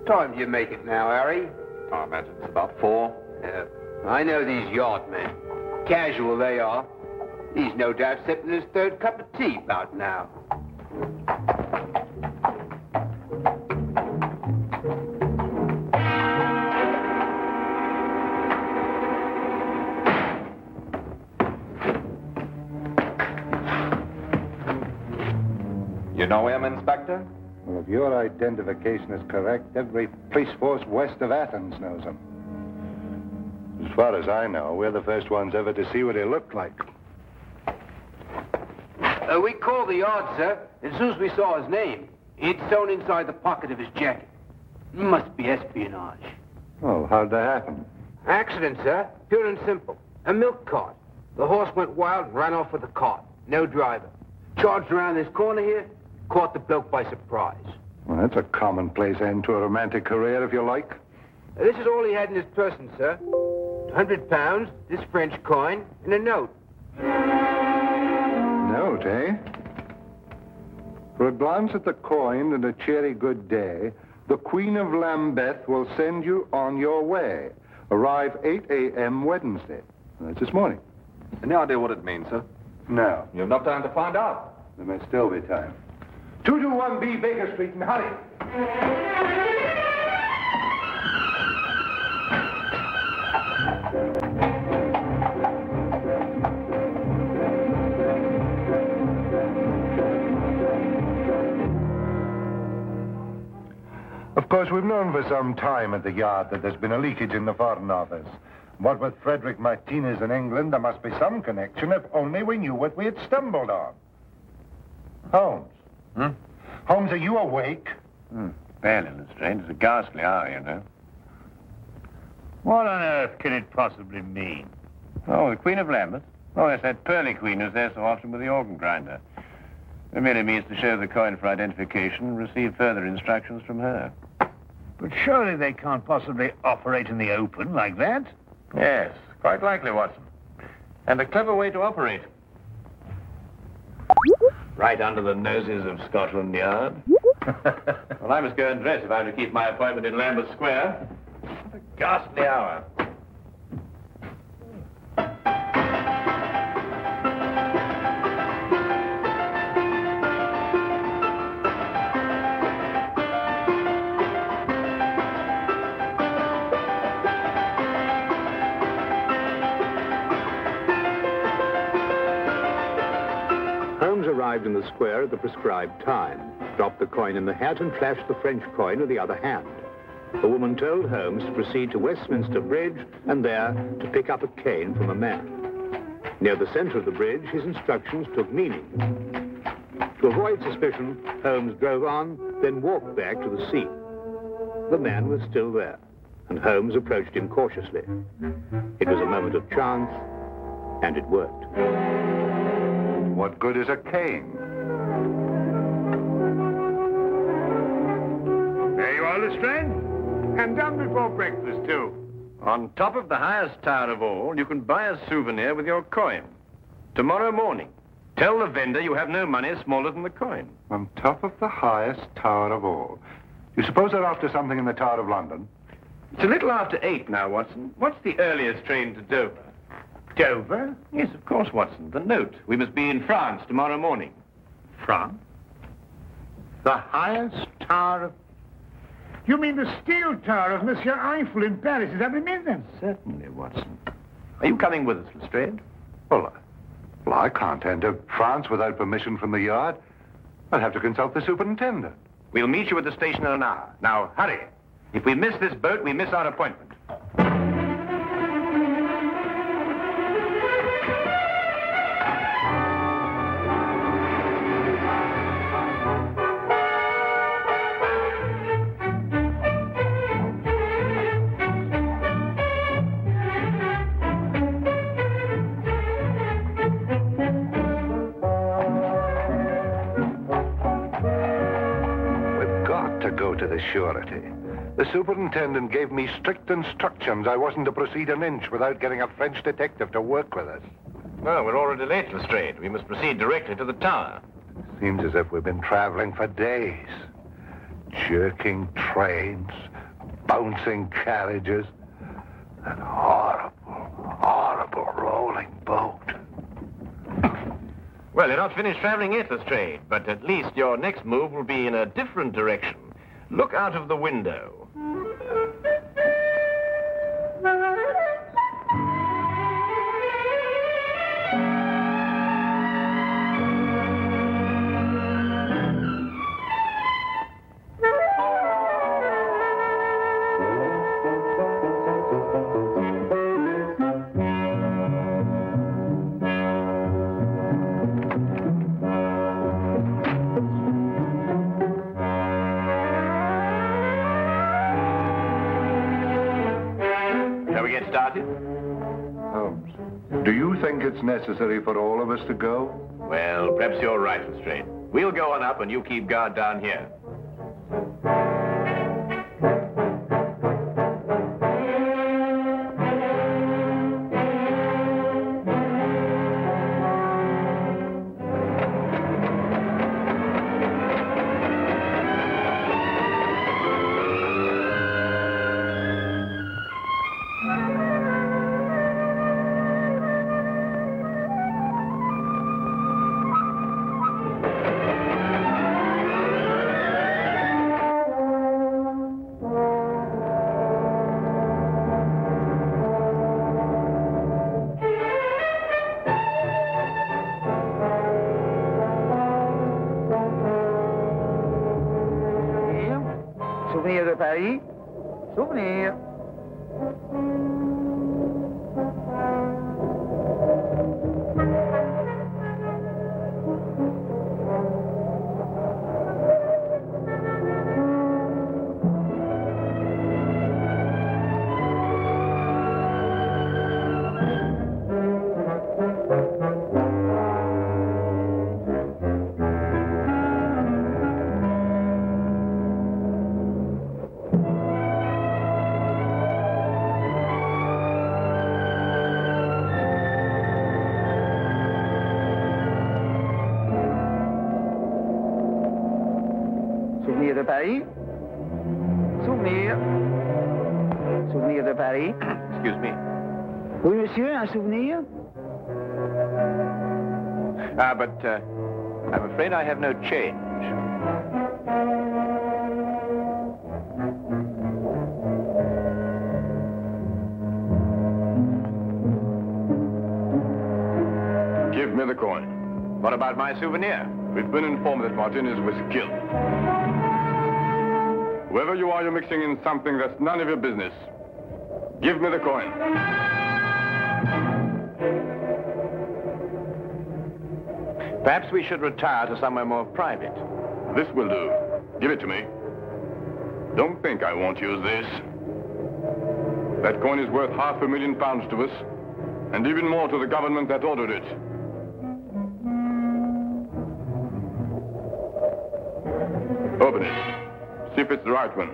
time do you make it now, Harry? I imagine it's about 4. I know these yard men. Casual they are. He's no doubt sipping his 3rd cup of tea about now. You know him, Inspector? Well, if your identification is correct, every police force west of Athens knows him. As far as I know, we're the first ones ever to see what he looked like. We called the yard, sir. As soon as we saw his name, it's sewn inside the pocket of his jacket. Must be espionage. Oh, how'd that happen? Accident, sir. Pure and simple. A milk cart. The horse went wild and ran off with the cart. No driver. Charged around this corner here, caught the bloke by surprise. Well, that's a commonplace end to a romantic career, if you like. This is all he had in his person, sir. £100, this French coin, and a note. Note, eh? For a glance at the coin and a cheery good day, the Queen of Lambeth will send you on your way. Arrive 8 a.m. Wednesday. That's this morning. Any idea what it means, sir? No. You have enough time to find out. There may still be time. 221B Baker Street, and hurry. Of course, we've known for some time at the Yard that there's been a leakage in the Foreign Office. What with Frederic Martinez in England, there must be some connection, if only we knew what we had stumbled on. Holmes. Holmes, are you awake? Barely, Lestrade. It's a ghastly hour, you know. What on earth can it possibly mean? Oh, the Queen of Lambeth? Oh, that's that pearly queen who's there so often with the organ grinder. It merely means to show the coin for identification and receive further instructions from her. But surely they can't possibly operate in the open like that. Yes, quite likely, Watson. And a clever way to operate. Right under the noses of Scotland Yard. Well, I must go and dress if I'm to keep my appointment in Lambeth Square. What a ghastly hour. Arrived in the square at the prescribed time, dropped the coin in the hat and flashed the French coin with the other hand. The woman told Holmes to proceed to Westminster Bridge and there to pick up a cane from a man. Near the center of the bridge, his instructions took meaning. To avoid suspicion, Holmes drove on, then walked back to the scene. The man was still there, and Holmes approached him cautiously. It was a moment of chance, and it worked. What good is a cane? There you are, Lestrade. And done before breakfast, too. On top of the highest tower of all, you can buy a souvenir with your coin. Tomorrow morning. Tell the vendor you have no money smaller than the coin. On top of the highest tower of all. You suppose they're after something in the Tower of London? It's a little after 8 now, Watson. What's the earliest train to Dover? Dover? Yes, of course, Watson. The note. We must be in France tomorrow morning. France? The highest tower of... You mean the steel tower of Monsieur Eiffel in Paris? Is that what it means, then? Certainly, Watson. Are you coming with us, Lestrade? Well, I can't enter France without permission from the Yard. I'll have to consult the superintendent. We'll meet you at the station in an hour. Now, hurry. If we miss this boat, we miss our appointment. Surety. The superintendent gave me strict instructions I wasn't to proceed an inch without getting a French detective to work with us. No, we're already late, Lestrade. We must proceed directly to the tower. Seems as if we've been traveling for days. jerking trains, bouncing carriages, that horrible rolling boat. Well, you're not finished traveling yet, Lestrade, but at least your next move will be in a different direction. Look out of the window. Started? Holmes, do you think it's necessary for all of us to go? Well, perhaps you're right, Lestrade. We'll go on up and you keep guard down here. Souvenir de Paris. Souvenir. Souvenir de Paris. Souvenir. Souvenir de Paris. Excuse me. Oui, monsieur, un souvenir? But I'm afraid I have no change. Give me the coin. What about my souvenir? We've been informed that Martinez was killed. Whoever you are, you're mixing in something that's none of your business. Give me the coin. Perhaps we should retire to somewhere more private. This will do. Give it to me. Don't think I won't use this. That coin is worth £500,000 to us, and even more to the government that ordered it. Open it. See if it's the right one.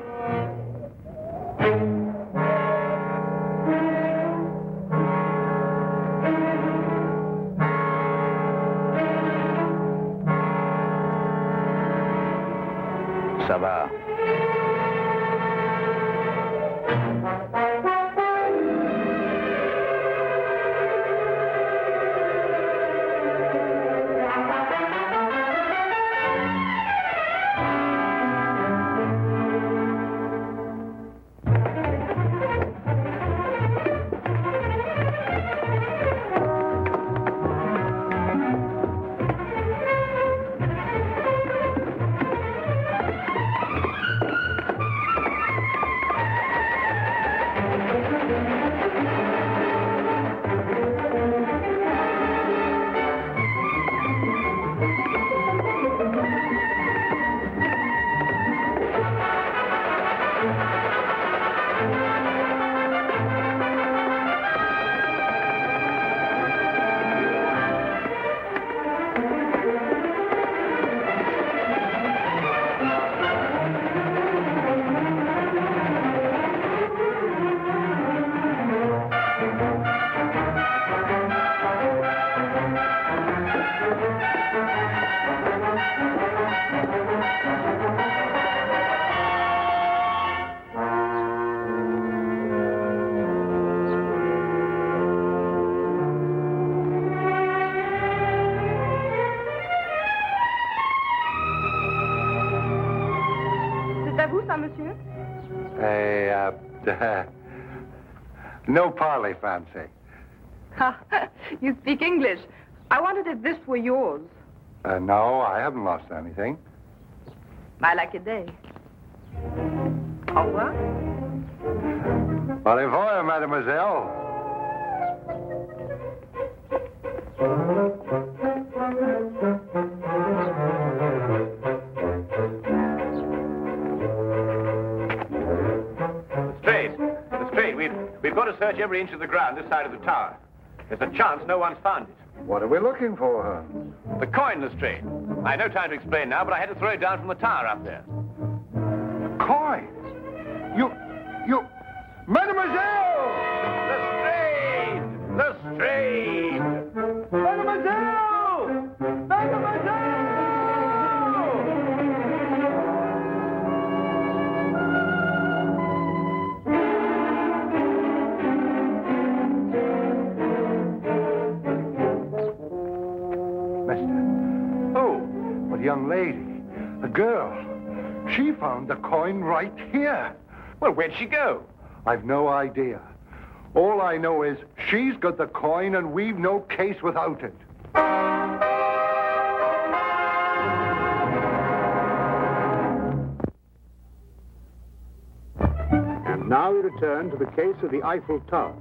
Ça va. No parley, fancy. You speak English. I wondered if this were yours. No, I haven't lost anything. I like a day. Au revoir. Au revoir, mademoiselle. Lestrade, we've got to search every inch of the ground this side of the tower. There's a chance no one's found it. What are we looking for, Holmes? The coin, Lestrade. I have no time to explain now, but I had to throw it down from the tower up there. Coin? You... Mademoiselle! Lestrade! Lestrade! Mademoiselle! Mademoiselle! Young lady, a girl. She found the coin right here. Well, where'd she go? I've no idea. All I know is she's got the coin and we've no case without it. And now we return to the case of the Eiffel Tower.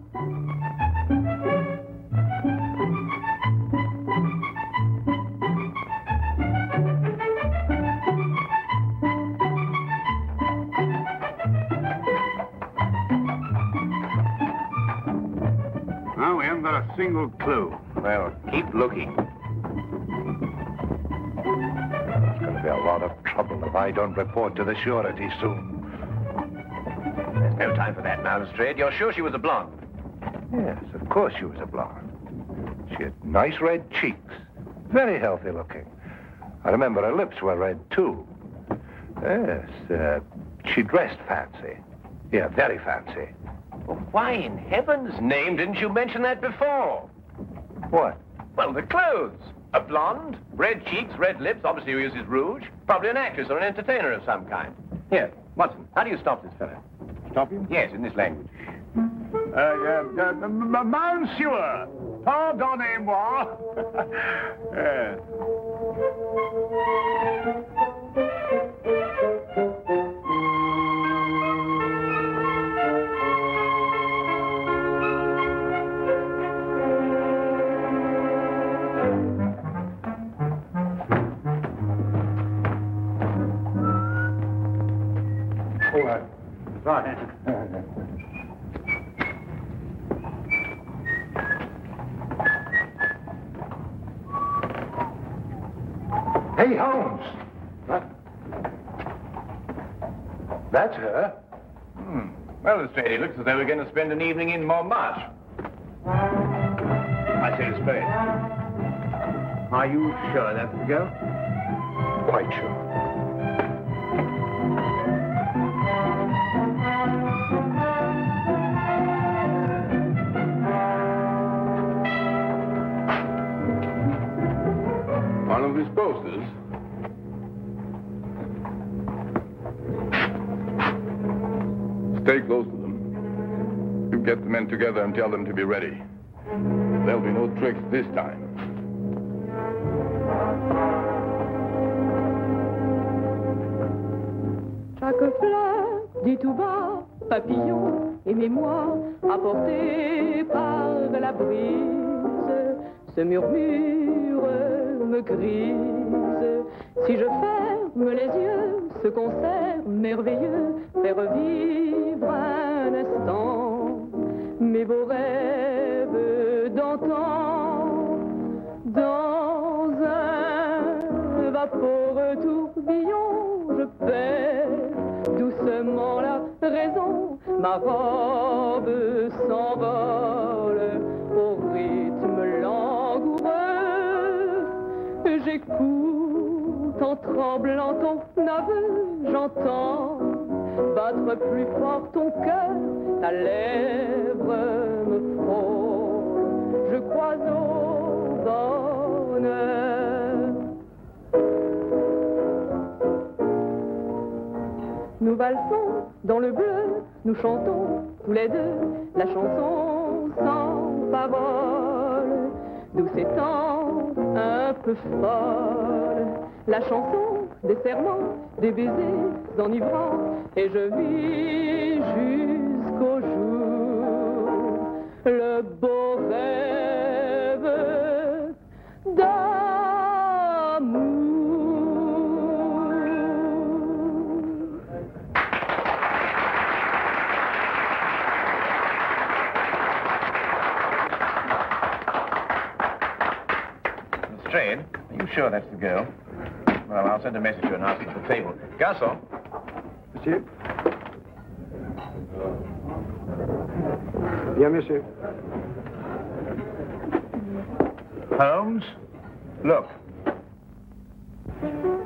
Not a single clue. Well, keep looking. There's going to be a lot of trouble if I don't report to the surety soon. There's no time for that now, Lestrade. You're sure she was a blonde? Yes, of course she was a blonde. She had nice red cheeks. Very healthy looking. I remember her lips were red, too. Yes, she dressed fancy. Yeah, very fancy. Well, why in heaven's name didn't you mention that before? What? Well, the clothes. A blonde, red cheeks, red lips, obviously who uses rouge. Probably an actress or an entertainer of some kind. Here, Watson, how do you stop this fellow? Stop him? Yes, in this language. Monsieur, pardonnez-moi. Right. Hey, Holmes. What? That's her. Well, Lestrade, it looks as though we're going to spend an evening in Montmartre. I say, Lestrade. Are you sure that's the girl? Quite sure. One of these posters. Stay close to them. You get the men together and tell them to be ready. There'll be no tricks this time. Chaque fleur dit tout bas, papillon et mémoire, apportés par la brise, ce murmure me grise. Si je ferme les yeux, ce concert merveilleux fait revivre un instant mes beaux rêves d'antan. Dans un vaporeux tourbillon, je perds doucement la raison. Ma robe s'envole au rythme langoureux. J'écoute en tremblant ton aveu, j'entends battre plus fort ton cœur, ta lèvre me frôle, je crois au bonheur. Nous nous valsons dans le bleu, nous chantons tous les deux la chanson sans parole, douce et tendre, un peu folle, la chanson des serments, des baisers enivrants, et je vis jusqu'au jour le beau rêve d'amour. Lestrade, are you sure that's the girl? Well, I'll send a message to her and ask her at the table. Garçon. Monsieur? Bien, monsieur. Holmes? Look.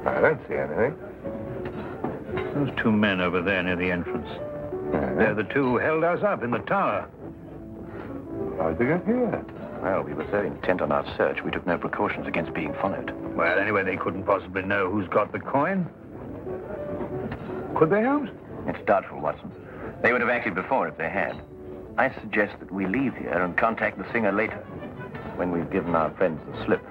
I don't see anything. Those two men over there near the entrance. They're the two who held us up in the tower. How'd they get here? Well, we were so intent on our search, we took no precautions against being followed. Well, anyway, they couldn't possibly know who's got the coin. Could they, Holmes? It's doubtful, Watson. They would have acted before if they had. I suggest that we leave here and contact the singer later, when we've given our friends the slip.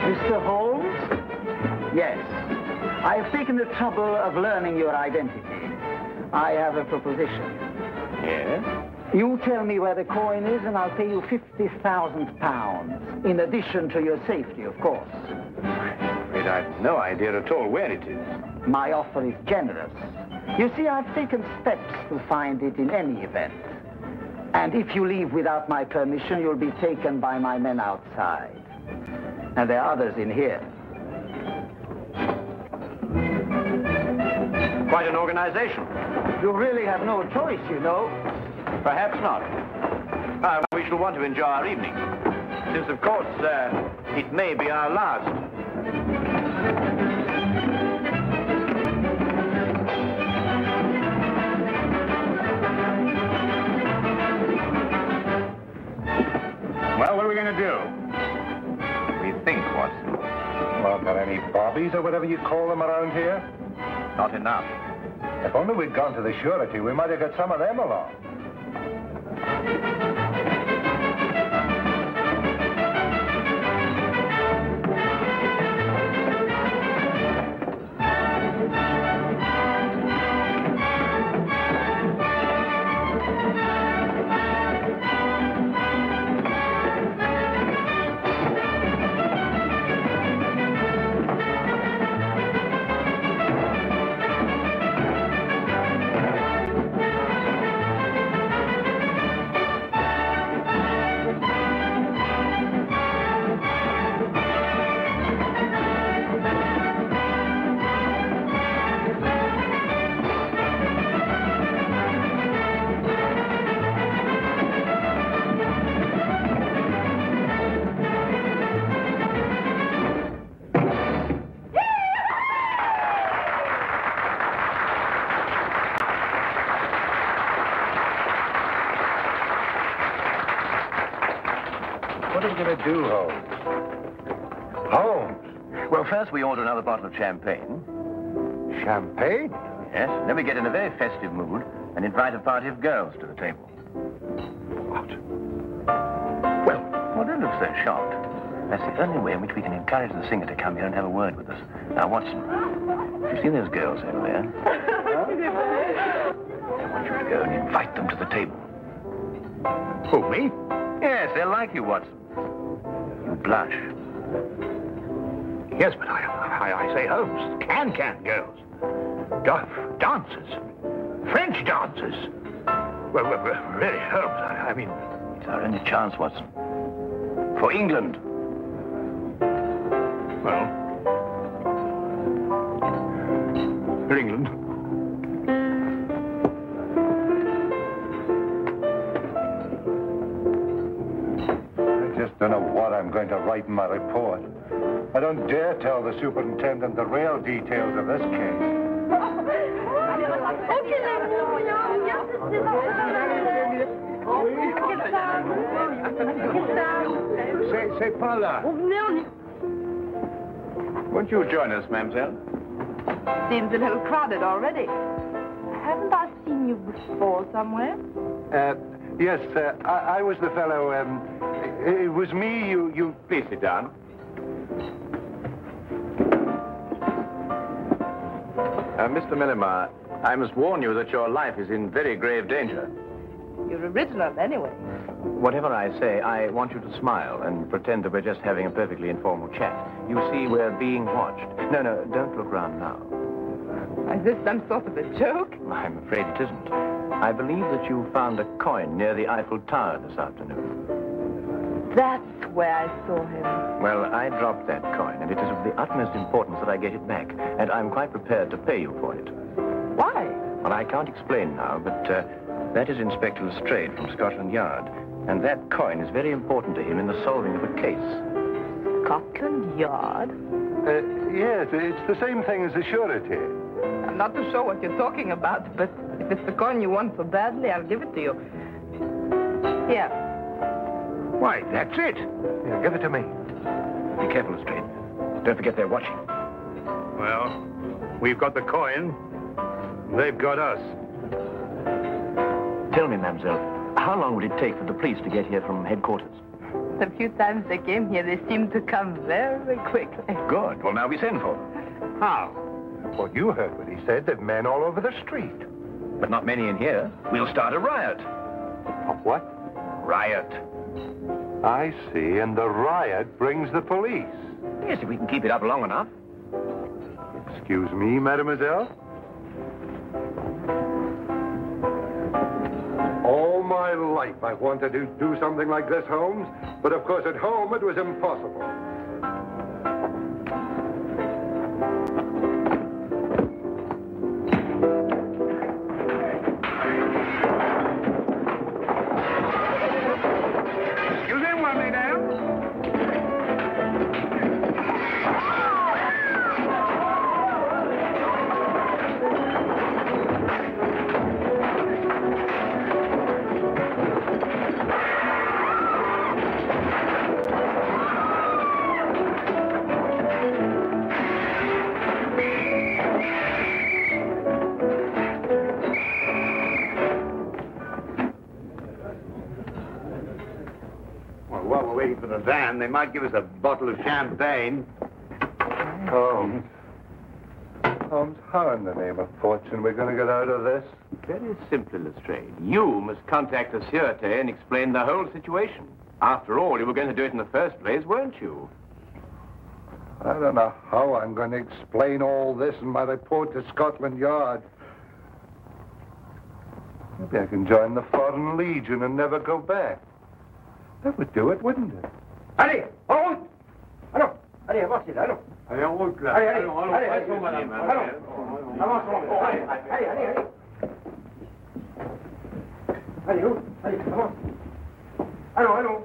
Mr. Holmes? Yes. I have taken the trouble of learning your identity. I have a proposition. Yes? You tell me where the coin is and I'll pay you £50,000, in addition to your safety, of course. I'm afraid I've no idea at all where it is. My offer is generous. You see, I've taken steps to find it in any event. And if you leave without my permission, you'll be taken by my men outside. And there are others in here. Quite an organization. You really have no choice, you know. Perhaps not. We shall want to enjoy our evening, since, of course, it may be our last. Well, what are we going to do? We think, Watson. Well, got any bobbies or whatever you call them around here? Not enough. If only we'd gone to the surety, we might have got some of them along. What are we going to do, Holmes? Holmes? Well, first we order another bottle of champagne. Champagne? Yes, then we get in a very festive mood and invite a party of girls to the table. What? Well, don't look so shocked. That's the only way in which we can encourage the singer to come here and have a word with us. Now, Watson, you see those girls over there? I want you to go and invite them to the table. Who, me? Yes, they'll like you, Watson. You blush. Yes, but I say, Holmes, can girls. Dancers. French dancers. Well, really, Holmes, I mean... It's our only chance, Watson. For England. Well... For England. I just don't know what I'm going to write in my dare tell the superintendent the real details of this case. C'est pas là. Won't you join us, mademoiselle? Seems a little crowded already. Haven't I seen you before somewhere? Yes, I was the fellow, it was me, you... Please sit down. Mr. Melimar, I must warn you that your life is in very grave danger. You're original anyway. Whatever I say, I want you to smile and pretend that we're just having a perfectly informal chat. You see, we're being watched. No, don't look round now. Is this some sort of a joke? I'm afraid it isn't. I believe that you found a coin near the Eiffel Tower this afternoon. That's where I saw him. Well, I dropped that coin, and it is of the utmost importance that I get it back, and I'm quite prepared to pay you for it. Why? Well, I can't explain now, but that is Inspector Lestrade from Scotland Yard, and that coin is very important to him in the solving of a case. Scotland Yard? Yes, it's the same thing as the surety. I'm not too sure what you're talking about, but if it's the coin you want so badly, I'll give it to you. Here. Why, that's it. Here, give it to me. Be careful, Lestrade. Don't forget they're watching. Well, we've got the coin. They've got us. Tell me, mademoiselle, how long would it take for the police to get here from headquarters? The few times they came here, they seemed to come very quickly. Good. Well, now we send for them. How? Well, you heard what he said. There are men all over the street. But not many in here. We'll start a riot. A what? Riot. I see, and the riot brings the police. Yes, if we can keep it up long enough. Excuse me, mademoiselle? All my life I've wanted to do something like this, Holmes, but of course at home it was impossible. For the van, they might give us a bottle of champagne. Holmes, how in the name of fortune we're going to get out of this? Very simply, Lestrade. You must contact the Sûreté and explain the whole situation. After all, you were going to do it in the first place, weren't you? I don't know how I'm going to explain all this in my report to Scotland Yard. Maybe I can join the Foreign Legion and never go back. That would do it, wouldn't it? Allez, en route! Allons, allez, avancez, allons. Allez, en route, là. Allez, allez, allez, allez, madame. Allons, avançons. Allez, allez, allez. Allez, où? Allez, avance. Allons, allons.